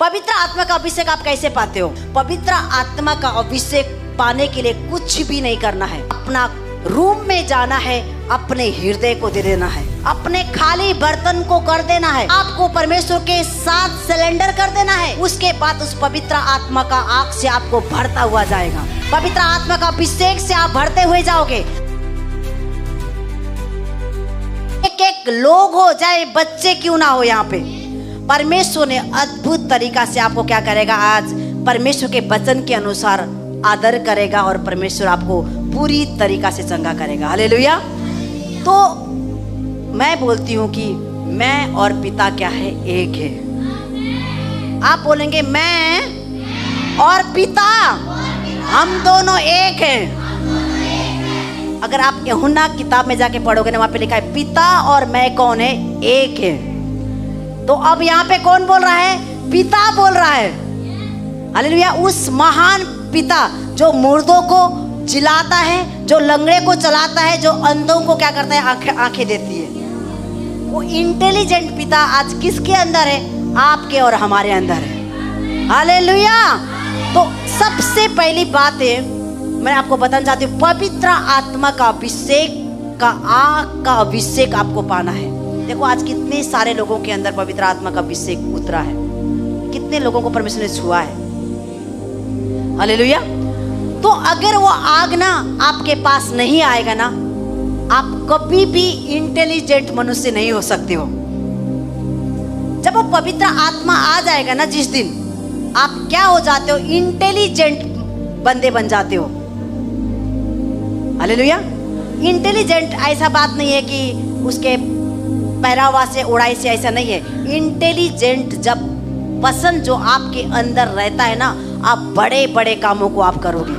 पवित्र आत्मा का अभिषेक आप कैसे पाते हो? पवित्र आत्मा का अभिषेक पाने के लिए कुछ भी नहीं करना है। अपना रूम में जाना है, अपने हृदय को दे देना है, अपने खाली बर्तन को कर देना है, आपको परमेश्वर के साथ सिलेंडर कर देना है। उसके बाद उस पवित्र आत्मा का आग से आपको भरता हुआ जाएगा। पवित्र आत्मा का अभिषेक से आप भरते हुए जाओगे। एक एक लोग हो, चाहे बच्चे क्यों ना हो, यहाँ पे परमेश्वर ने अद्भुत तरीका से आपको क्या करेगा, आज परमेश्वर के वचन के अनुसार आदर करेगा और परमेश्वर आपको पूरी तरीका से चंगा करेगा। हालेलुया। तो मैं बोलती हूँ कि मैं और पिता क्या है, एक है। आप बोलेंगे मैं और पिता हम दोनों एक हैं। अगर आप यूहन्ना किताब में जाके पढ़ोगे ना, वहां पे लिखा है पिता और मैं कौन है, एक है। तो अब यहाँ पे कौन बोल रहा है? पिता बोल रहा है। हालेलुया। उस महान पिता जो मुर्दों को जिलाता है, जो लंगड़े को चलाता है, जो अंधों को क्या करता है, आंखें देती है। वो इंटेलिजेंट पिता आज किसके अंदर है? आपके और हमारे अंदर है। हालेलुया। तो सबसे पहली बात है, मैं आपको बताना चाहती हूँ, पवित्र आत्मा का अभिषेक का आग का अभिषेक आपको पाना है। देखो आज कितने सारे लोगों के अंदर पवित्र आत्मा का अभिषेक उतरा है, कितने लोगों को परमेश्वर ने छुआ है। हालेलुया। तो अगर वो आग ना आपके पास नहीं आएगा ना, आप कभी भी इंटेलिजेंट मनुष्य नहीं हो सकते हो। जब वो पवित्र आत्मा आ जाएगा ना, जिस दिन आप क्या हो जाते हो, इंटेलिजेंट बंदे बन जाते हो। हालेलुया। इंटेलिजेंट ऐसा बात नहीं है कि उसके पहरावा से, उड़ाई से, ऐसा नहीं है। इंटेलिजेंट जब पसंद जो आपके अंदर रहता है ना, आप बड़े बड़े कामों को आप करोगे।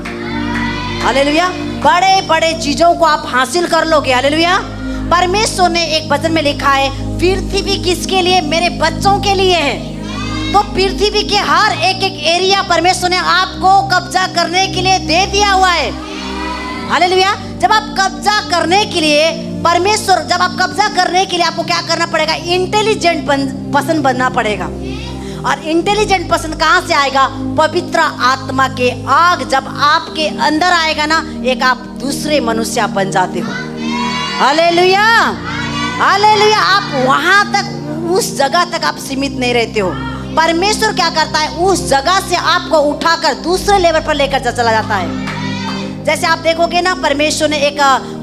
हालेलुया। बड़े बड़े चीजों को आप हासिल कर लोगे। हालेलुया। परमेश्वर ने एक वचन में लिखा है, पृथ्वी किसके लिए? मेरे बच्चों के लिए है। तो पृथ्वी के हर एक एक एरिया परमेश्वर ने आपको कब्जा करने के लिए दे दिया हुआ है। हालेलुया। जब आप कब्जा करने के लिए परमेश्वर, जब आप कब्जा करने के लिए आपको क्या करना पड़ेगा? इंटेलिजेंट पसंद बनना पड़ेगा। और इंटेलिजेंट पसंद कहाँ से आएगा? पवित्र आत्मा के आग जब आपके अंदर आएगा ना, एक आप दूसरे मनुष्य बन जाते हो। हालेलुया। हालेलुया। आप वहां तक, उस जगह तक आप सीमित नहीं रहते हो। परमेश्वर क्या करता है? उस जगह से आपको उठाकर दूसरे लेवल पर लेकर चला जाता है। जैसे आप देखोगे ना, परमेश्वर ने एक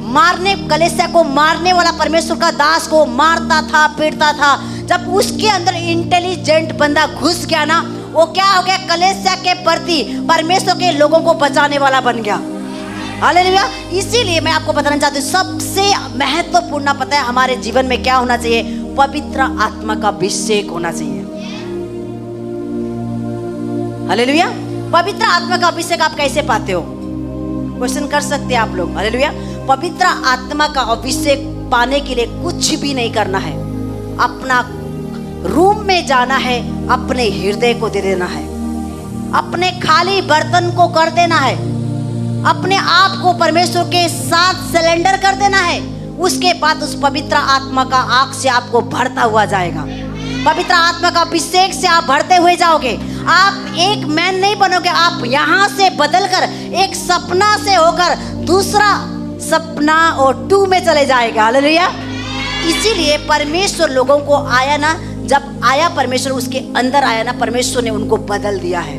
मारने, कलीसिया को मारने वाला परमेश्वर का दास को मारता था, पीटता था। जब उसके अंदर इंटेलिजेंट बंदा घुस गया ना, वो क्या हो गया? कलीसिया के प्रति, परमेश्वर के लोगों को बचाने वाला बन गया। हालेलुया। इसीलिए मैं आपको बताना चाहती हूँ, सबसे महत्वपूर्ण पता है हमारे जीवन में क्या होना चाहिए? पवित्र आत्मा का अभिषेक होना चाहिए। हालेलुया। पवित्र आत्मा का अभिषेक आप कैसे पाते हो? क्वेश्चन कर सकते हैं आप लोग। हालेलुया। पवित्र आत्मा का अभिषेक पाने के लिए कुछ भी नहीं करना है। अपना रूम में जाना है, अपने हृदय को दे देना है, अपने खाली बर्तन को कर देना है, अपने आप को परमेश्वर के साथ सिलेंडर कर देना है। उसके बाद उस पवित्र आत्मा का आग से आपको भरता हुआ जाएगा। पवित्र आत्मा का अभिषेक से आप भरते हुए जाओगे। आप एक मैन नहीं बनोगे, आप यहाँ से बदलकर एक सपना से होकर दूसरा सपना और 2 में चले जाएगा। हालेलुया। इसीलिए परमेश्वर लोगों को आया ना, जब आया परमेश्वर उसके अंदर आया ना, परमेश्वर ने उनको बदल दिया है।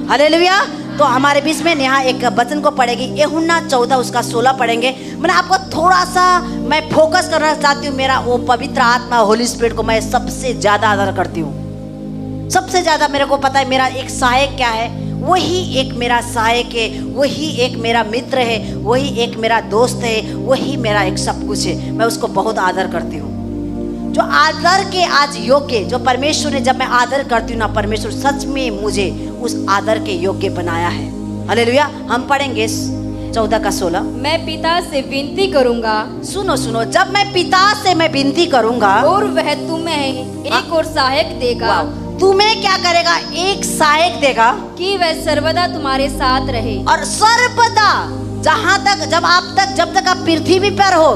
हालेलुया। तो हमारे बीच में यहाँ एक वचन को पढ़ेगी, यूहन्ना 14 उसका 16 पढ़ेंगे। मैंने आपको थोड़ा सा मैं फोकस करना चाहती हूँ। मेरा वो पवित्र आत्मा, होली स्पिरिट को मैं सबसे ज्यादा आदर करती हूँ। सबसे ज्यादा मेरे को पता है मेरा एक सहायक क्या है, वही एक मेरा सहायक है, वही एक मेरा मित्र है, वही एक मेरा दोस्त है, वही मेरा एक सब कुछ है। मैं उसको बहुत आदर करती हूँ। जो आदर के आज योग्य, जो परमेश्वर ने, जब मैं आदर करती हूँ ना, परमेश्वर सच में मुझे उस आदर के योग्य बनाया है। हालेलुया। हम पढ़ेंगे 14 का 16। मैं पिता से विनती करूंगा। सुनो सुनो, जब मैं पिता से मैं विनती करूंगा और वह तुम्हें एक और सहायक देगा। तुम्हें क्या करेगा? एक सहायक देगा कि वह सर्वदा तुम्हारे साथ रहे। और सर्वदा, जहां तक, जब तक आप पृथ्वी पर हो,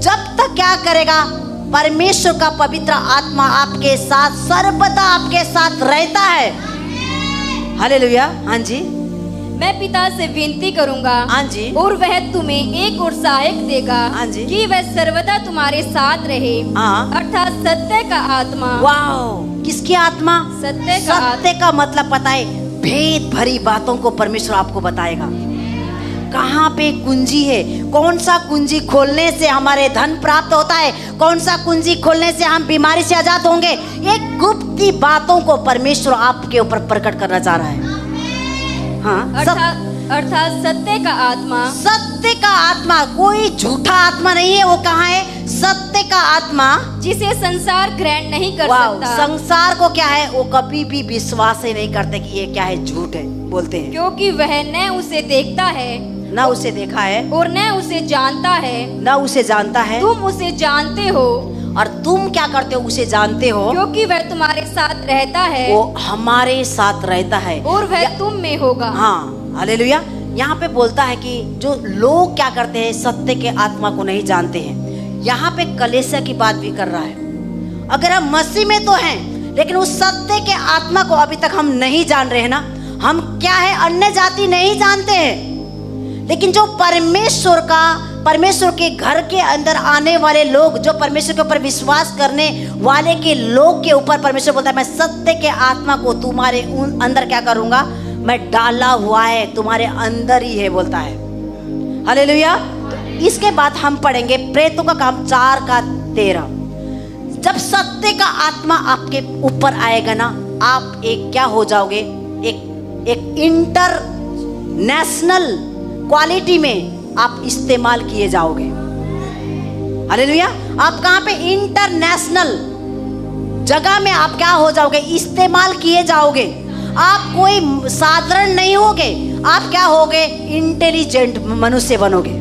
जब तक क्या करेगा? परमेश्वर का पवित्र आत्मा आपके साथ सर्वदा आपके साथ रहता है। हालेलुया। हाँ जी, मैं पिता से विनती करूंगा हाँ जी, और वह तुम्हें एक और सहायक देगा हाँ जी। कि वह सर्वदा तुम्हारे साथ रहे, हाँ। अर्थात सत्य का आत्मा। वाओ, किसकी आत्मा? सत्य का सत्य का मतलब पता है, भेद भरी बातों को परमेश्वर आपको बताएगा। कहाँ पे कुंजी है, कौन सा कुंजी खोलने से हमारे धन प्राप्त होता है, कौन सा कुंजी खोलने से हम बीमारी से आजाद होंगे, एक गुप्त बातों को परमेश्वर आपके ऊपर प्रकट करना चाह रहा है। हाँ, अर्थात सत्य का आत्मा। सत्य का आत्मा, कोई झूठा आत्मा नहीं है, वो कहाँ है? सत्य का आत्मा, जिसे संसार ग्रहण नहीं कर सकता। संसार को क्या है, वो कभी भी विश्वास ही नहीं करते कि ये क्या है, झूठ है बोलते हैं, क्योंकि वह न उसे देखता है, न उसे देखा है, और न उसे जानता है, न उसे जानता है। तुम उसे जानते हो, और तुम क्या करते हो? उसे जानते हो, क्योंकि वह तुम्हारे साथ रहता है, वो हमारे साथ रहता है, और वह तुम में होगा। हाँ, हालेलुया। यहाँ पे बोलता है कि जो लोग क्या करते हैं, सत्य के आत्मा को नहीं जानते हैं। यहाँ पे कलीसिया की बात भी कर रहा है। अगर हम मसीह में तो हैं, लेकिन उस सत्य के आत्मा को अभी तक हम नहीं जान रहे हैं ना। हम क्या है, अन्य जाति नहीं जानते हैं, लेकिन जो परमेश्वर के घर के अंदर आने वाले लोग, जो परमेश्वर के ऊपर विश्वास करने वाले के लोग के ऊपर परमेश्वर बोलता है, मैं सत्य के आत्मा को तुम्हारे अंदर क्या करूंगा, मैं डाला हुआ है, तुम्हारे अंदर ही है, बोलता है। हालेलुया। तो इसके बाद हम पढ़ेंगे प्रेतों का काम 4:13। जब सत्य का आत्मा आपके ऊपर आएगा ना, आप एक क्या हो जाओगे, एक इंटरनेशनल क्वालिटी में आप इस्तेमाल किए जाओगे। हालेलुया। आप कहाँ पे? इंटरनेशनल जगह में आप क्या हो जाओगे, इस्तेमाल किए जाओगे। आप कोई साधारण नहीं होगे, आप क्या होगे, इंटेलिजेंट मनुष्य बनोगे।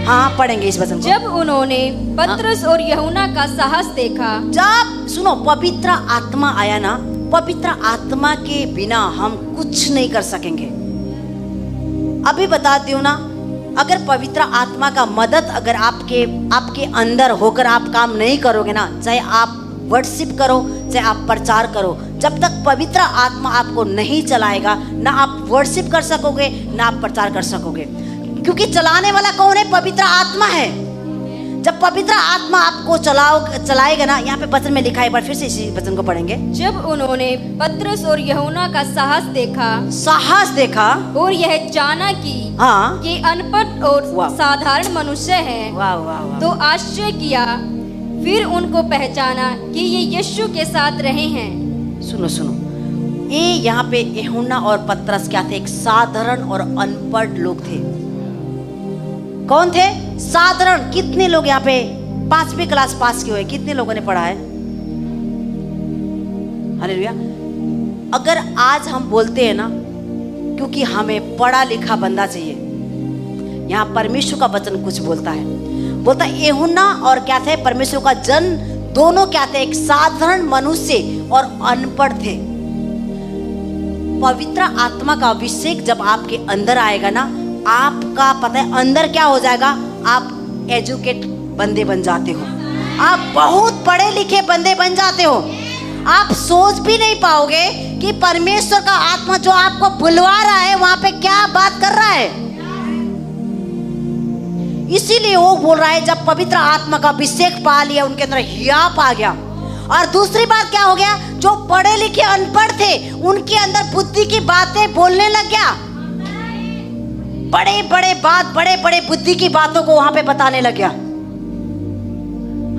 हाँ, पढ़ेंगे इस वचन को। जब उन्होंने पतरस और यूहन्ना का साहस देखा, जब सुनो, पवित्र आत्मा आया ना, पवित्र आत्मा के बिना हम कुछ नहीं कर सकेंगे। अभी बताती हूँ ना, अगर पवित्र आत्मा का मदद अगर आपके अंदर होकर आप काम नहीं करोगे ना, चाहे आप वर्शिप करो, चाहे आप प्रचार करो, जब तक पवित्र आत्मा आपको नहीं चलाएगा, ना आप वर्शिप कर सकोगे, ना आप प्रचार कर सकोगे। क्योंकि चलाने वाला कौन है? पवित्र आत्मा है। जब पवित्र आत्मा आपको चलाएगा ना, यहाँ पे वचन में लिखा है, एक बार फिर से इसी वचन को पढ़ेंगे। जब उन्होंने पतरस और यूहन्ना का साहस देखा और यह जाना कि हाँ, ये अनपढ़ और साधारण मनुष्य हैं, वाह वाह वाह, तो आश्चर्य किया। फिर उनको पहचाना कि ये यीशु के साथ रहे हैं। सुनो, ये यहाँ पे यूहन्ना और पतरस क्या थे? एक साधारण और अनपढ़ लोग थे। कौन थे? साधारण। कितने लोग यहाँ पे 5वीं क्लास पास किए हुए? कितने लोगों ने पढ़ा है? हालेलुया। अगर आज हम बोलते हैं ना, क्योंकि हमें पढ़ा लिखा बंदा चाहिए, यहाँ परमेश्वर का वचन कुछ बोलता है यूहन्ना और क्या थे, परमेश्वर का जन, दोनों क्या थे? एक साधारण मनुष्य और अनपढ़ थे। पवित्र आत्मा का अभिषेक जब आपके अंदर आएगा ना, आपका पता है अंदर क्या हो जाएगा, आप एजुकेट बंदे बन जाते हो, आप बहुत पढ़े लिखे बंदे बन जाते हो। आप सोच भी नहीं पाओगे कि परमेश्वर का आत्मा जो आपको बुलवा रहा है, वहां पे क्या बात कर रहा है। इसीलिए वो बोल रहा है, जब पवित्र आत्मा का अभिषेक पा लिया, उनके अंदर हियाप आ गया। और दूसरी बात क्या हो गया, जो पढ़े लिखे अनपढ़ थे, उनके अंदर बुद्धि की बातें बोलने लग गया। बड़े बड़े बुद्धि की बातों को वहां पे बताने लग गया।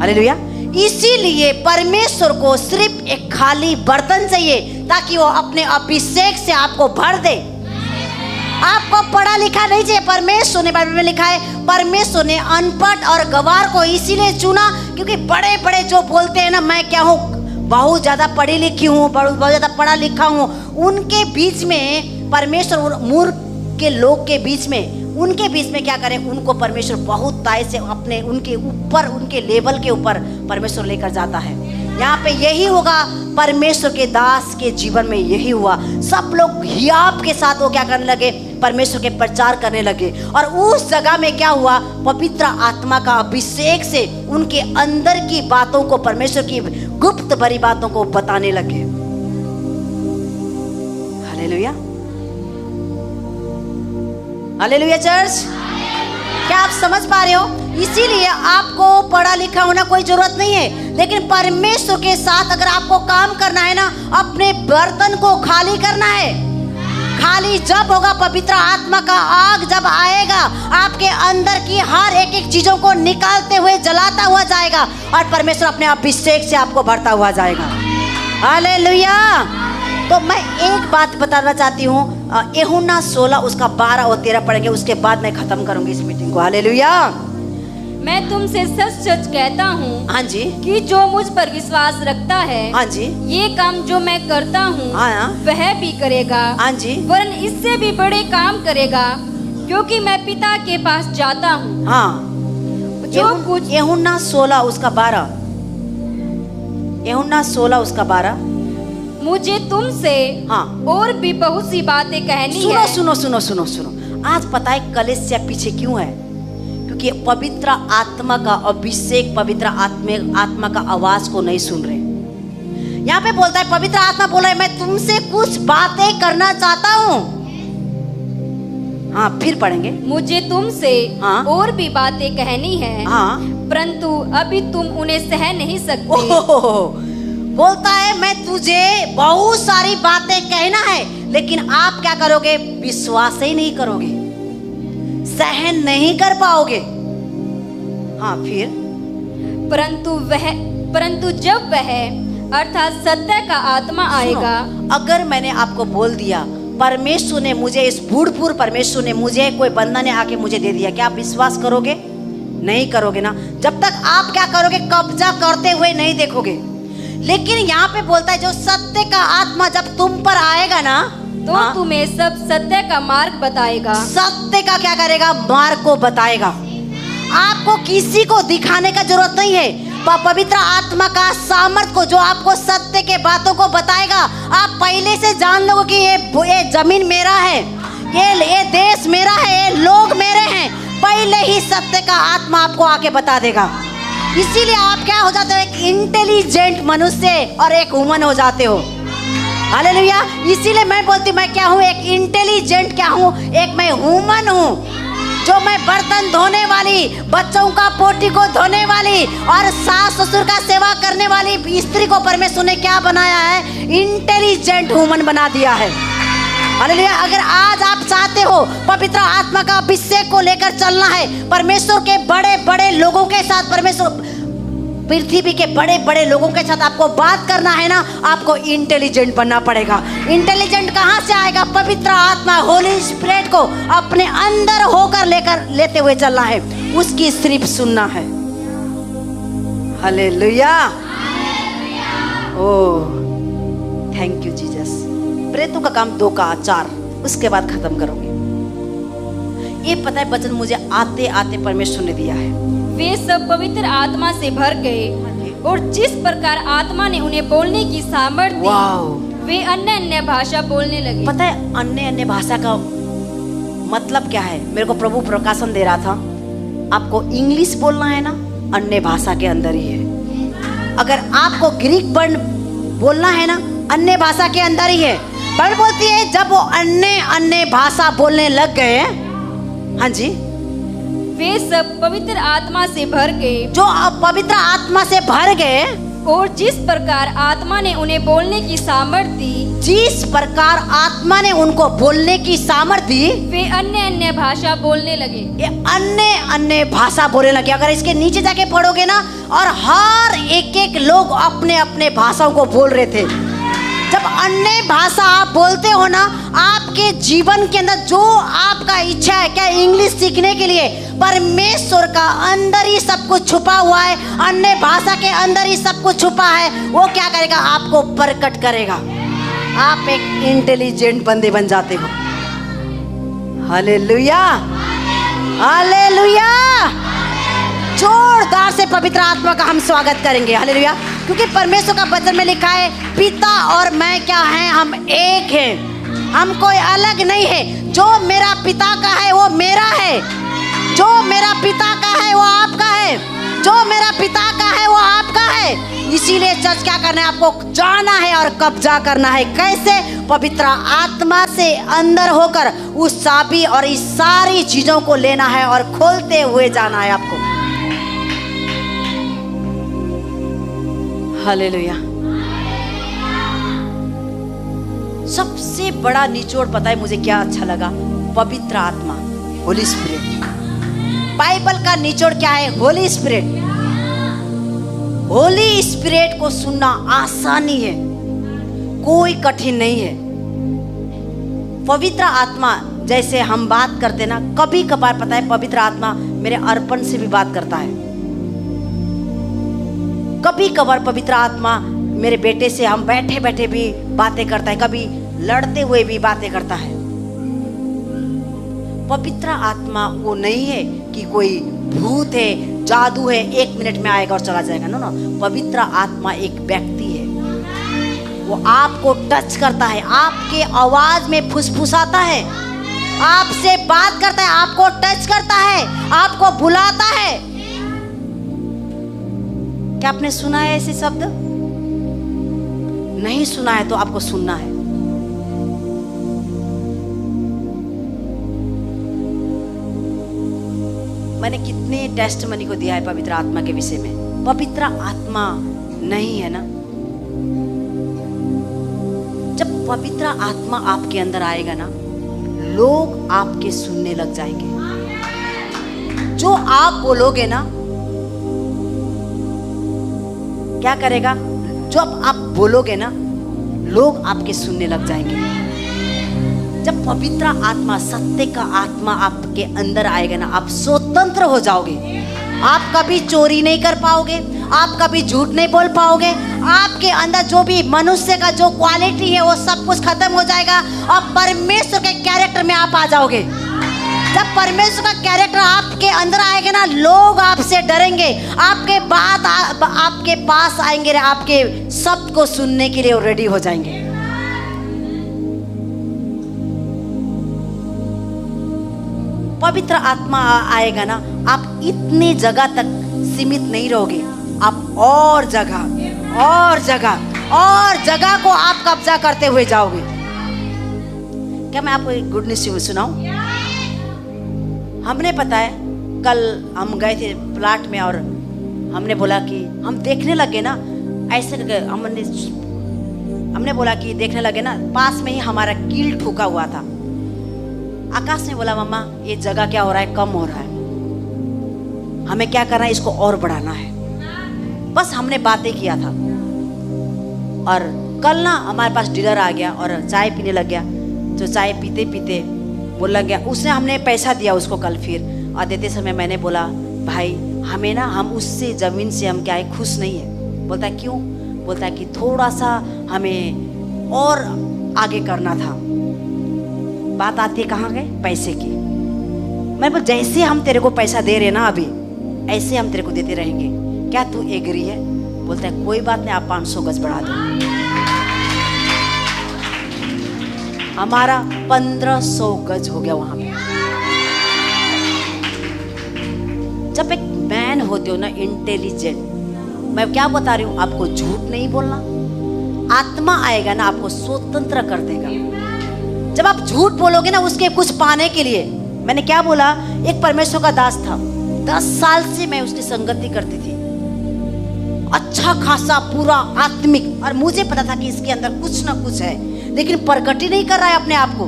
हालेलुया। इसीलिए परमेश्वर को सिर्फ एक खाली बर्तन चाहिए, ताकि वो अपने अभिषेक से आपको भर दे। आपको पढ़ा लिखा नहीं चाहिए। परमेश्वर ने, बाइबल में लिखा है, परमेश्वर ने अनपढ़ और गवार को इसीलिए चुना, क्योंकि बड़े बड़े जो बोलते हैं ना, मैं क्या हूँ, बहुत ज्यादा पढ़ी लिखी हूँ, बहुत ज्यादा पढ़ा लिखा हूँ, उनके बीच में परमेश्वर, मूर्ख के लोग के बीच में, उनके बीच में क्या करें, उनको परमेश्वर बहुत ताय से अपने, उनके ऊपर, उनके लेवल के ऊपर परमेश्वर लेकर जाता है। यहाँ पे यही होगा, परमेश्वर के दास के जीवन में यही हुआ। सब लोग हियाव के साथ वो क्या करने लगे, परमेश्वर के प्रचार करने लगे। और उस जगह में क्या हुआ, पवित्र आत्मा का अभिषेक से उनके अंदर की बातों को, परमेश्वर की गुप्त भरी बातों को बताने लगे। Hallelujah, hallelujah church. क्या आप समझ पा रहे हो? इसीलिए आपको पढ़ा लिखा होना कोई जरूरत नहीं है, लेकिन परमेश्वर के साथ अगर आपको काम करना है ना, अपने बर्तन को खाली करना है। खाली जब होगा, पवित्र आत्मा का आग जब आएगा, आपके अंदर की हर एक एक चीजों को निकालते हुए जलाता हुआ जाएगा और परमेश्वर अपने अभिषेक से आपको भरता हुआ जाएगा। हालेलुया। तो मैं एक बात बताना चाहती हूँ, यूहन्ना 16 उसका 12 और 13 पढ़ेंगे, उसके बाद मैं खत्म करूंगी इस मीटिंग को। हालेलुया। मैं तुमसे सच सच कहता हूँ, हाँ जी, कि जो मुझ पर विश्वास रखता है, हाँ जी, ये काम जो मैं करता हूँ हाँ, वह भी करेगा, हाँ जी, वरन इससे भी बड़े काम करेगा, क्योंकि मैं पिता के पास जाता हूँ। हाँ, जो कुछ यूहन्ना 16 उसका 12, यूहन्ना 16 उसका 12। मुझे तुमसे हाँ, और भी बहुत सी बातें कहनी सुनो है। सुनो सुनो सुनो सुनो। आज पता है कलीसिया पीछे क्यों है? क्योंकि पवित्र आत्मा का अभिषेक, पवित्र आत्मा का आवाज को नहीं सुन रहे। यहाँ पे बोलता है, पवित्र आत्मा बोल रहा है, मैं तुमसे कुछ बातें करना चाहता हूँ। हाँ, फिर पढ़ेंगे। मुझे तुमसे हाँ, और भी बातें कहनी है, हाँ, परंतु अभी तुम उन्हें सह नहीं सकते। बोलता है, मैं तुझे बहुत सारी बातें कहना है, लेकिन आप क्या करोगे? विश्वास ही नहीं करोगे, सहन नहीं कर पाओगे। हाँ, फिर परंतु जब वह अर्थात सत्य का आत्मा आएगा। अगर मैंने आपको बोल दिया, परमेश्वर ने मुझे, इस बूढ़ परमेश्वर ने मुझे, कोई बंदा ने आके मुझे दे दिया, क्या आप विश्वास करोगे? नहीं करोगे ना। जब तक आप क्या करोगे? कब्जा करते हुए नहीं देखोगे। लेकिन यहाँ पे बोलता है, जो सत्य का आत्मा जब तुम पर आएगा ना, तो तुम्हें सब सत्य का मार्ग बताएगा। सत्य का क्या करेगा? मार्ग को बताएगा। आपको किसी को दिखाने का जरूरत नहीं है। पवित्र आत्मा का सामर्थ को, जो आपको सत्य के बातों को बताएगा, आप पहले से जान लोगे कि ये जमीन मेरा है, ये देश मेरा है, ये लोग मेरे हैं। पहले ही सत्य का आत्मा आपको आके बता देगा। इसीलिए आप क्या हो जाते हो? एक इंटेलिजेंट मनुष्य और एक ह्यूमन हो जाते हो। हालेलुया। इसीलिए मैं बोलती हूँ, मैं क्या हूँ? एक इंटेलिजेंट क्या हूँ? एक मैं ह्यूमन हूँ, जो मैं बर्तन धोने वाली, बच्चों का पोटी को धोने वाली और सास ससुर का सेवा करने वाली स्त्री को परमेश्वर ने क्या बनाया है? इंटेलिजेंट ह्यूमन बना दिया है। हालेलुया। अगर आज आप चाहते हो पवित्र आत्मा का अभिषेक को लेकर चलना है, परमेश्वर के बड़े बड़े लोगों के साथ, परमेश्वर पृथ्वी के बड़े बड़े लोगों के साथ आपको बात करना है ना, आपको इंटेलिजेंट बनना पड़ेगा। इंटेलिजेंट कहाँ से आएगा? पवित्र आत्मा, होली स्पिरिट को अपने अंदर होकर लेते हुए चलना है, उसकी सिर्फ सुनना है। Hallelujah. Oh, thank you Jesus. प्रेतों का काम 2 का 4, उसके बाद खत्म करूंगी। ये पता है, वचन मुझे आते आते परमेश्वर ने दिया है। वे सब पवित्र आत्मा से भर गए और जिस प्रकार आत्मा ने उन्हें बोलने की सामर्थ्य दी, वे अन्य अन्य भाषा बोलने लगे। पता है अन्य अन्य भाषा का मतलब क्या है? मेरे को प्रभु प्रकाशन दे रहा था, आपको इंग्लिश बोलना है ना, अन्य भाषा के अंदर ही है। अगर आपको ग्रीक वर्ण बोलना है ना, अन्य भाषा के अंदर ही है। बाइबल बोलती है, जब वो अन्य अन्य भाषा बोलने लग गए, हाँ जी, वे सब पवित्र आत्मा से भर गए, जो पवित्र आत्मा से भर गए, और जिस प्रकार आत्मा ने उन्हें बोलने की सामर्थ्य दी, जिस प्रकार आत्मा ने उनको बोलने की सामर्थ्य दी, वे अन्य अन्य भाषा बोलने लगे। ये अन्य अन्य भाषा बोलने लगे। अगर इसके नीचे जाके पढ़ोगे ना, और हर एक एक लोग अपने अपने भाषाओं को बोल रहे थे। जब अन्य भाषा आप बोलते हो ना, आपके जीवन के अंदर जो आपका इच्छा है, क्या इंग्लिश सीखने के लिए, परमेश्वर का अंदर ही सब कुछ छुपा हुआ है, अन्य भाषा के अंदर ही सब कुछ छुपा है। वो क्या करेगा? आपको प्रकट करेगा। आप एक इंटेलिजेंट बंदे बन जाते हो। Hallelujah, hallelujah. जोरदार से पवित्र आत्मा का हम स्वागत करेंगे। हालेलुया। क्योंकि परमेश्वर का वचन में लिखा है, पिता और मैं क्या हैं, हम एक हैं, हम कोई अलग नहीं है। जो मेरा पिता का है वो मेरा है, जो मेरा पिता का है वो आपका है, जो मेरा पिता का है वो आपका है। इसीलिए चर्च क्या करना है, आपको जाना है और कब्जा करना है। कैसे? पवित्र आत्मा से अंदर होकर उस चाबी और इस सारी चीजों को लेना है और खोलते हुए जाना है आपको। हालेलुया। सबसे बड़ा निचोड़ पता है मुझे क्या अच्छा लगा? पवित्र आत्मा, होली स्पिरिट। बाइबल का निचोड़ क्या है? होली स्पिरिट। होली स्पिरिट को सुनना आसानी है, कोई कठिन नहीं है। पवित्र आत्मा जैसे हम बात करते ना, कभी कभार पता है पवित्र आत्मा मेरे अर्पण से भी बात करता है। कभी कभार पवित्र आत्मा मेरे बेटे से हम बैठे बैठे भी बातें करता है, कभी लड़ते हुए भी बातें करता है। पवित्र आत्मा वो नहीं है कि कोई भूत है, जादू है, 1 मिनट में आएगा और चला जाएगा। नो नो, पवित्र आत्मा एक व्यक्ति है। वो आपको टच करता है, आपके आवाज में फुसफुसाता है, आपसे बात करता है, आपको टच करता है, आपको बुलाता है। क्या आपने सुना है ऐसे शब्द? नहीं सुना है तो आपको सुनना है। मैंने कितने टेस्टमनी को दिया है पवित्र आत्मा के विषय में। पवित्र आत्मा नहीं है ना, जब पवित्र आत्मा आपके अंदर आएगा ना, लोग आपके सुनने लग जाएंगे। जो आप बोलोगे ना, क्या करेगा? जब आप बोलोगे ना, लोग आपके सुनने लग जाएंगे। जब पवित्र आत्मा, सत्य का आत्मा आपके अंदर आएगा ना, आप स्वतंत्र हो जाओगे। आप कभी चोरी नहीं कर पाओगे, आप कभी झूठ नहीं बोल पाओगे। आपके अंदर जो भी मनुष्य का जो क्वालिटी है वो सब कुछ खत्म हो जाएगा और परमेश्वर के कैरेक्टर में आप आ जाओगे। जब परमेश्वर का कैरेक्टर आपके अंदर आएगा ना, लोग आपसे डरेंगे, आपके बात आपके पास आएंगे, आपके शब्द को सुनने के लिए रेडी हो जाएंगे। पवित्र आत्मा आएगा ना, आप इतनी जगह तक सीमित नहीं रहोगे, आप और जगह को आप कब्जा करते हुए जाओगे। क्या मैं आपको एक गुड न्यूज़ सुनाऊं? हमने पता है, कल हम गए थे प्लाट में और हमने बोला कि हम देखने लगे ना, ऐसे हमने बोला कि देखने लगे ना, पास में ही हमारा कील ठुका हुआ था। आकाश ने बोला, मम्मा ये जगह क्या हो रहा है, कम हो रहा है, हमें क्या करना है, इसको और बढ़ाना है। बस हमने बातें किया था और कल ना हमारे पास डीलर आ गया और चाय पीने लग गया। तो चाय पीते पीते बोल लग गया, उसने हमने पैसा दिया उसको कल, फिर और देते समय मैंने बोला, भाई हमें ना, हम उससे ज़मीन से हम क्या है, खुश नहीं है। बोलता है क्यों? बोलता है कि थोड़ा सा हमें और आगे करना था। बात आती है कहाँ गए? पैसे की। मैं बोल, जैसे हम तेरे को पैसा दे रहे ना अभी, ऐसे हम तेरे को देते रहेंगे, क्या तू एग्री है? बोलता है कोई बात नहीं, आप 500 गज बढ़ा दो। हमारा 1500 गज हो गया वहां पे। जब एक मैन होते हो ना, इंटेलिजेंट, मैं क्या बता रही हूँ आपको, झूठ नहीं बोलना। आत्मा आएगा ना, आपको स्वतंत्र कर देगा। जब आप झूठ बोलोगे ना उसके कुछ पाने के लिए, मैंने क्या बोला, एक परमेश्वर का दास था, 10 साल से मैं उसकी संगति करती थी, अच्छा खासा पूरा आत्मिक, और मुझे पता था कि इसके अंदर कुछ ना कुछ है, लेकिन प्रकट ही नहीं कर रहा है अपने आप को।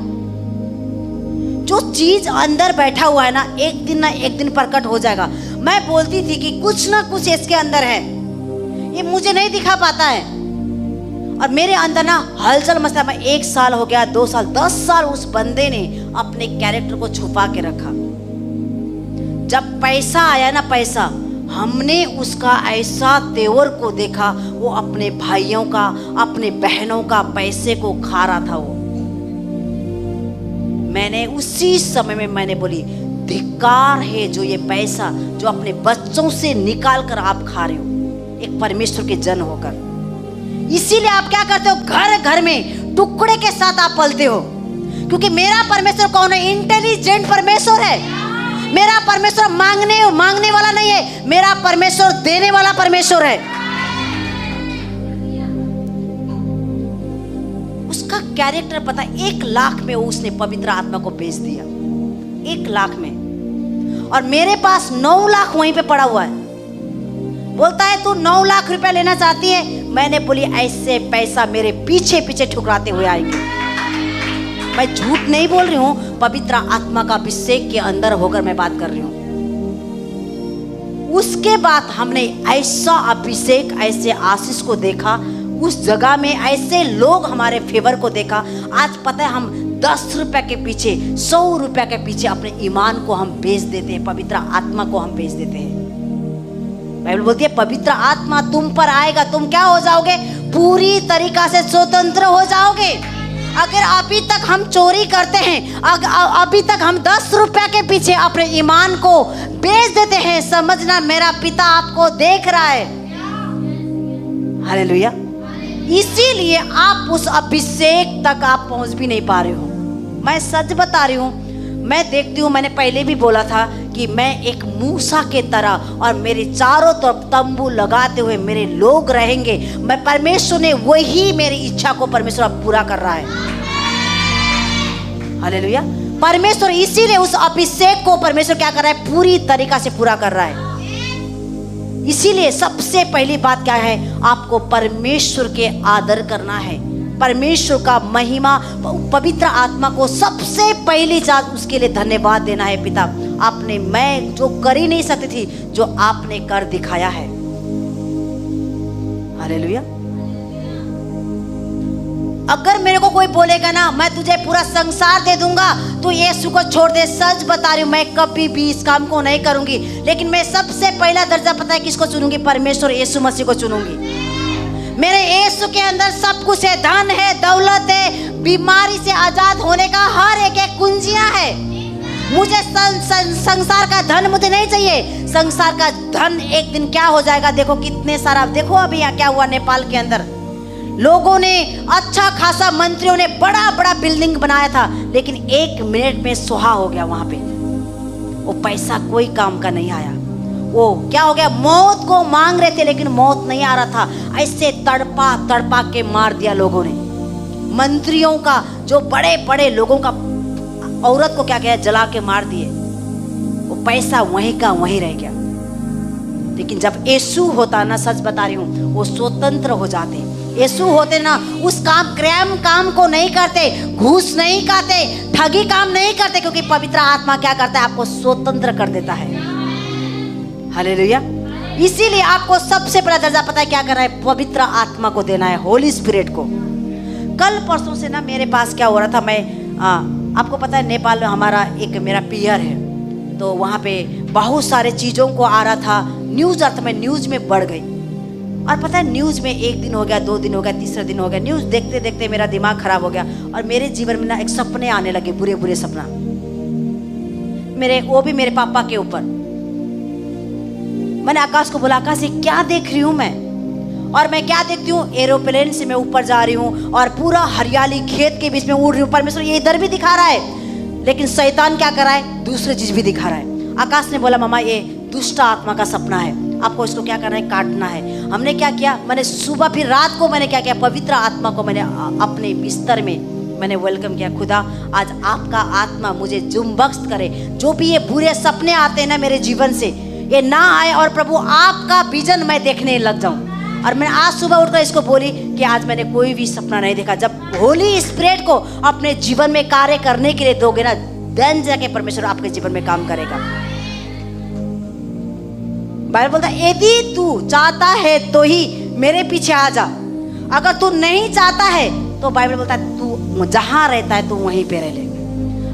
जो चीज अंदर बैठा हुआ है ना एक दिन प्रकट हो जाएगा। मैं बोलती थी कि कुछ ना कुछ इसके अंदर है, ये मुझे नहीं दिखा पाता है, और मेरे अंदर ना हलचल मचता। मैं 1 साल हो गया, 2 साल, 10 साल उस बंदे ने अपने कैरेक्टर को छुपा के रखा। जब पैसा आया ना, पैसा, हमने उसका ऐसा तेवर को देखा, वो अपने भाइयों का, अपने बहनों का पैसे को खा रहा था वो। मैंने उसी समय में मैंने बोली, धिक्कार है जो ये पैसा जो अपने बच्चों से निकाल कर आप खा रहे हो, एक परमेश्वर के जन होकर। इसीलिए आप क्या करते हो, घर घर में टुकड़े के साथ आप पलते हो, क्योंकि मेरा परमेश्वर कौन है? इंटेलिजेंट परमेश्वर है। मेरा परमेश्वर मांगने वाला नहीं है, मेरा परमेश्वर देने वाला परमेश्वर है। उसका कैरेक्टर पता, 1 लाख में उसने पवित्र आत्मा को बेच दिया, 1 लाख में। और मेरे पास 9 लाख वहीं पे पड़ा हुआ है। बोलता है तू 9 लाख रुपए लेना चाहती है? मैंने बोली ऐसे पैसा मेरे पीछे पीछे ठुकराते हुए आएंगे। मैं झूठ नहीं बोल रही हूँ, पवित्र आत्मा का अभिषेक के अंदर होकर मैं बात कर रही हूँ। उसके बाद हमने ऐसा अभिषेक, ऐसे आशीष को देखा, उस जगह में ऐसे लोग हमारे फेवर को देखा। आज पता है हम 10 रुपए के पीछे, 100 रुपए के पीछे अपने ईमान को हम बेच देते हैं, पवित्र आत्मा को हम बेच देते हैं। बाइबल बोलती है पवित्र आत्मा तुम पर आएगा, तुम क्या हो जाओगे? पूरी तरीका से स्वतंत्र हो जाओगे। अगर अभी तक हम चोरी करते हैं, अभी तक हम 10 रुपए के पीछे अपने ईमान को बेच देते हैं, समझना मेरा पिता आपको देख रहा है। हालेलुया। इसीलिए आप उस अभिषेक तक आप पहुंच भी नहीं पा रहे हो। मैं सच बता रही हूं, मैं देखती हूँ, मैंने पहले भी बोला था कि मैं एक मूसा के तरह और मेरे चारों तरफ तंबू लगाते हुए मेरे लोग रहेंगे। मैं परमेश्वर ने वही मेरी इच्छा को परमेश्वर अब पूरा कर रहा है। हालेलुया। परमेश्वर इसीलिए उस अभिषेक को परमेश्वर क्या कर रहा है? पूरी तरीका से पूरा कर रहा है। इसीलिए सबसे पहली बात क्या है? आपको परमेश्वर के आदर करना है, परमेश्वर का महिमा, पवित्र आत्मा को सबसे पहली बात उसके लिए धन्यवाद देना है। पिता आपने, मैं जो कर ही नहीं सकती थी, जो आपने कर दिखाया है। हालेलुया। अगर मेरे को कोई बोलेगा ना मैं तुझे पूरा संसार दे दूंगा, तू यीशु को छोड़ दे, सच बता रही हूँ मैं कभी भी इस काम को नहीं करूंगी। लेकिन मैं सबसे पहला दर्जा पता है किसको चुनूंगी? परमेश्वर यीशु मसीह को चुनूंगी। मेरे यीशु के अंदर सब कुछ है, धन है, दौलत है, बीमारी से आजाद होने का हर एक कुंजियां है। मुझे संसार का धन मुझे नहीं चाहिए। संसार का धन एक दिन क्या हो जाएगा? देखो कितने सारा, देखो अभी यहाँ क्या हुआ नेपाल के अंदर, लोगों ने अच्छा खासा, मंत्रियों ने बड़ा बड़ा बिल्डिंग बनाया था, लेकिन 1 मिनट में सुहा हो गया वहां पे। वो पैसा कोई काम का नहीं आया। वो क्या हो गया? मौत को मांग रहे थे लेकिन मौत नहीं आ रहा था। ऐसे तड़पा तड़पा के मार दिया लोगों ने। मंत्रियों का, जो बड़े बड़े लोगों का, औरत को क्या किया? जला के मार दिए। वो पैसा वहीं का वहीं रह गया। लेकिन जब यीशु होता ना, सच बता रही हूँ, वो स्वतंत्र हो जाते। यीशु होते ना, उस काम को नहीं करते, घूस नहीं खाते, ठगी काम नहीं करते, क्योंकि पवित्र आत्मा क्या करता है? आपको स्वतंत्र कर देता है। हालेलुया। इसीलिए आपको सबसे बड़ा दर्जा पता है क्या करना है? पवित्र आत्मा को देना है, होली स्पिरिट को। कल परसों से ना मेरे पास क्या हो रहा था, मैं आपको पता है नेपाल में हमारा एक मेरा पियर है, तो वहाँ पे बहुत सारे चीज़ों को आ रहा था न्यूज़, अर्थ में न्यूज़ में बढ़ गई। और पता है न्यूज़ में 1 दिन हो गया, 2 दिन हो गया, तीसरा दिन हो गया, न्यूज़ देखते देखते मेरा दिमाग खराब हो गया। और मेरे जीवन में ना एक सपने आने लगे, बुरे बुरे सपना मेरे, वो भी मेरे पापा के ऊपर। मैंने आकाश को बोला, आकाश ये क्या देख रही हूँ मैं? और मैं क्या देखती हूँ? एरोप्लेन से मैं ऊपर जा रही हूँ और पूरा हरियाली खेत के बीच में उड़ रही हूँ। परमेश्वर ये इधर भी दिखा रहा है, लेकिन शैतान क्या कर रहा है? दूसरी चीज भी दिखा रहा है। आकाश ने बोला, मामा ये दुष्ट आत्मा का सपना है, आपको इसको क्या करना है? काटना है। हमने क्या किया? मैंने सुबह फिर रात को मैंने क्या किया? पवित्र आत्मा को मैंने अपने बिस्तर में मैंने वेलकम किया। खुदा आज आपका आत्मा मुझे जुम्बख्त करे, जो भी ये बुरे सपने आते हैं ना मेरे जीवन से, ये ना आए, और प्रभु आपका विजन मैं देखने लग जाऊं। और मैं आज सुबह उठकर इसको बोली कि आज मैंने कोई भी सपना नहीं देखा। जब होली स्पिरिट को अपने जीवन में कार्य करने के लिए दोगे ना, देन जाके परमेश्वर आपके जीवन में काम करेगा। बाइबल बोलता है यदि तू चाहता है तो ही मेरे पीछे आ जा, अगर तू नहीं चाहता है तो बाइबल बोलता है तू जहां रहता है तू वहीं पे रह ले।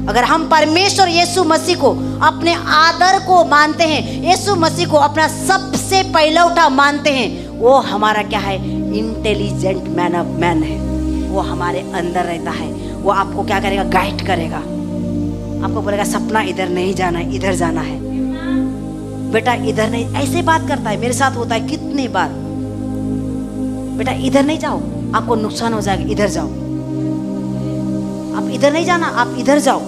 अगर हम परमेश्वर यीशु मसीह को अपने आदर को मानते हैं, यीशु मसीह को अपना सबसे पहला उठा मानते हैं, वो हमारा क्या है? इंटेलिजेंट मैन ऑफ मैन है। वो हमारे अंदर रहता है, वो आपको क्या करेगा? गाइड करेगा। आपको बोलेगा सपना इधर नहीं जाना है, इधर जाना है, बेटा इधर नहीं, ऐसे बात करता है। मेरे साथ होता है कितनी बार, बेटा इधर नहीं जाओ, आपको नुकसान हो जाएगा, इधर जाओ, आप इधर नहीं जाना, आप इधर जाओ,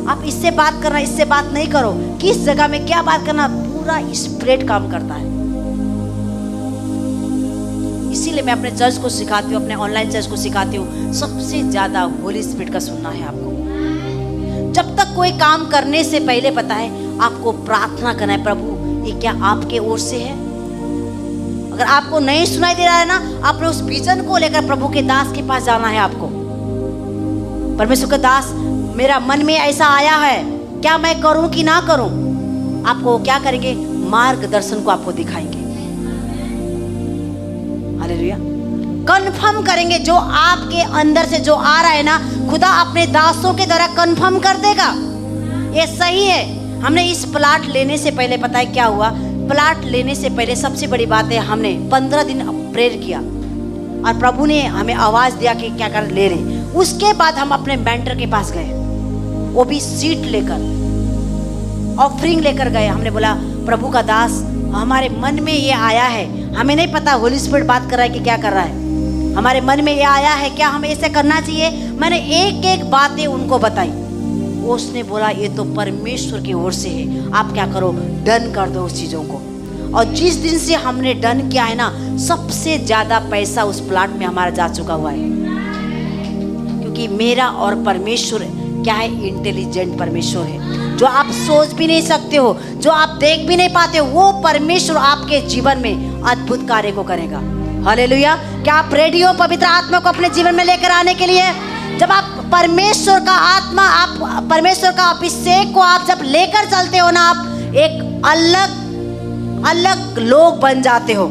आप इससे बात करना, इससे बात नहीं करो, किस जगह में क्या बात करना, पूरा स्प्रेड काम करता है। इसीलिए मैं अपने चर्च को सिखाती हूँ, अपने ऑनलाइन चर्च को सिखाती हूँ, सबसे ज्यादा होली स्पिरिट का सुनना है आपको। जब तक कोई काम करने से पहले पता है आपको प्रार्थना करना है, प्रभु ये क्या आपके ओर से है। अगर आपको नहीं सुनाई दे रहा है ना, आपने उस विजन को लेकर प्रभु के दास के पास जाना है आपको। परमेश्वर का दास, मेरा मन में ऐसा आया है, क्या मैं करूं कि ना करूं। आपको क्या करेंगे, मार्गदर्शन को आपको दिखाएंगे। हालेलुया। कंफर्म करेंगे, जो आपके अंदर से जो आ रहा है ना, खुदा अपने दासों के द्वारा कंफर्म कर देगा ये सही है। हमने इस प्लाट लेने से पहले पता है क्या हुआ, प्लाट लेने से पहले सबसे बड़ी बात है, हमने 15 दिन प्रेयर किया और प्रभु ने हमें आवाज दिया कि क्या कर ले रहे। उसके बाद हम अपने मेंटर के पास गए, वो भी सीट लेकर, ऑफरिंग लेकर गए। हमने बोला प्रभु का दास, हमारे मन में ये आया है, हमें नहीं पता होली स्पिरिट बात कर रहा है कि क्या कर रहा है, हमारे मन में ये आया है, क्या हमें ऐसे करना चाहिए। मैंने एक एक बातें उनको बताई। उसने बोला ये तो परमेश्वर की ओर से है, आप क्या करो, डन कर दो उस चीजों को। और जिस दिन से हमने डन किया है ना, सबसे ज्यादा पैसा उस प्लाट में हमारा जा चुका हुआ है। क्योंकि मेरा और परमेश्वर क्या है, इंटेलिजेंट परमेश्वर है, जो आप सोच भी नहीं सकते हो, जो आप देख भी नहीं पाते हो, वो परमेश्वर आपके जीवन में अद्भुत कार्य को करेगा। हालेलुया। क्या आप रेडी हो पवित्र आत्मा को अपने जीवन में लेकर आने के लिए? जब आप परमेश्वर का आत्मा, आप परमेश्वर का अभिषेक को आप जब लेकर चलते हो ना, आप एक अलग लोग बन जाते हो,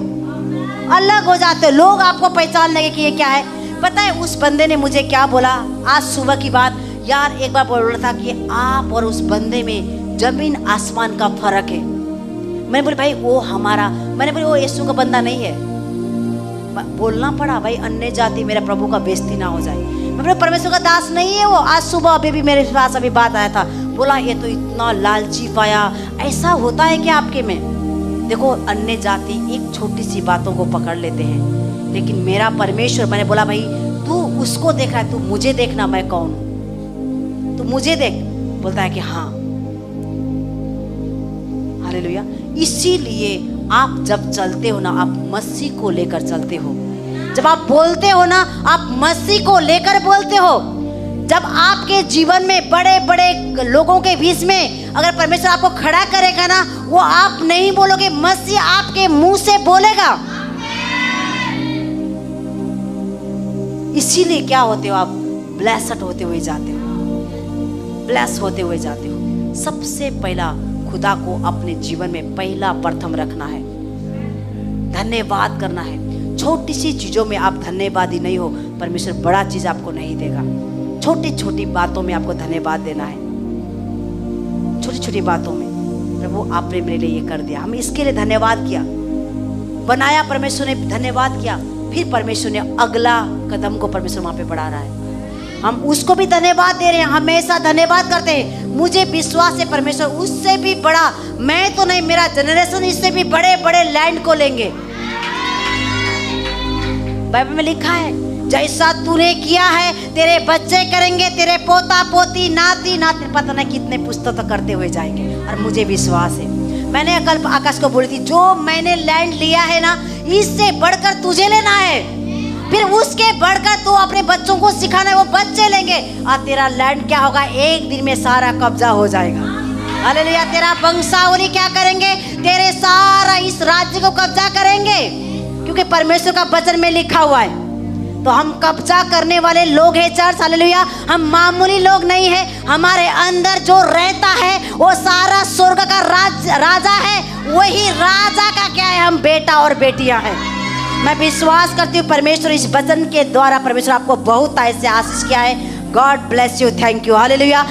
अलग हो जाते हो। लोग आपको पहचान लगे कि ये क्या है। पता है उस बंदे ने मुझे क्या बोला आज सुबह की बात, यार एक बार बोल रहा था कि आप और उस बंदे में जमीन आसमान का फर्क है। मैंने बोली भाई वो हमारा, मैंने बोली वो यीशु का बंदा नहीं है। बोलना पड़ा भाई, अन्य जाति मेरा प्रभु का बेइज्जती ना हो जाए। मैं बोले परमेश्वर का दास नहीं है वो। आज सुबह अभी भी मेरे पास अभी बात आया था, बोला ये तो इतना लालची पाया, ऐसा होता है क्या आपके में। देखो अन्य जाति एक छोटी सी बातों को पकड़ लेते हैं, लेकिन मेरा परमेश्वर, मैंने बोला भाई तू उसको देख रहा है, तू मुझे देखना, मैं कौन हूं, तू मुझे देख। बोलता है कि हाँ। हालेलुया। इसीलिए आप जब चलते हो ना, आप मसीह को लेकर चलते हो। जब आप बोलते हो ना, आप मसीह को लेकर बोलते हो। जब आपके जीवन में बड़े बड़े लोगों के बीच में अगर परमेश्वर आपको खड़ा करेगा ना, वो आप नहीं बोलोगे, मसीह आपके मुंह से बोलेगा। इसीलिए क्या होते हो आप, ब्लेस्ड होते हुए जाते हो, ब्लेस होते हुए जाते हो। सबसे पहला खुदा को अपने जीवन में पहला प्रथम रखना है, धन्यवाद करना है। छोटी सी चीजों में आप धन्यवादी नहीं हो, परमेश्वर बड़ा चीज आपको नहीं देगा। छोटी छोटी बातों में आपको धन्यवाद देना है, छोटी छोटी बातों में। प्रभु आपने मेरे लिए ये कर दिया, हम इसके लिए धन्यवाद किया, बनाया, परमेश्वर ने धन्यवाद किया। फिर परमेश्वर ने अगला कदम को परमेश्वर वहां पे बढ़ा रहा है, हम उसको भी धन्यवाद दे रहे हैं, हमेशा धन्यवाद करते हैं। मुझे विश्वास है परमेश्वर उससे भी बड़ा, मैं तो नहीं, मेरा जनरेशन इससे भी बड़े बड़े लैंड को लेंगे। बाइबल में लिखा है जैसा तूने किया है तेरे बच्चे करेंगे, तेरे पोता पोती नाती नाती, पता नहीं कितने पुस्तक तो करते हुए जाएंगे। और मुझे विश्वास है, मैंने कल आकाश को बोली थी, जो मैंने लैंड लिया है ना, इससे बढ़कर तुझे लेना है, फिर उसके बढ़कर तू अपने बच्चों को सिखाना है, वो बच्चे लेंगे और तेरा लैंड क्या होगा, एक दिन में सारा कब्जा हो जाएगा। हालेलुया। तेरा वंशावली क्या करेंगे, तेरे सारा इस राज्य को कब्जा करेंगे, क्योंकि परमेश्वर का वचन में लिखा हुआ है। तो हम कब्जा करने वाले लोग हैं चर्च। हालेलुया। हम मामूली लोग नहीं है, हमारे अंदर जो रहता है वो सारा स्वर्ग का राजा है, वही राजा का क्या है, हम बेटा और बेटियां हैं। मैं विश्वास करती हूँ परमेश्वर इस वचन के द्वारा परमेश्वर आपको बहुत ऐसे आशीष किया है। God bless you, thank you, hallelujah.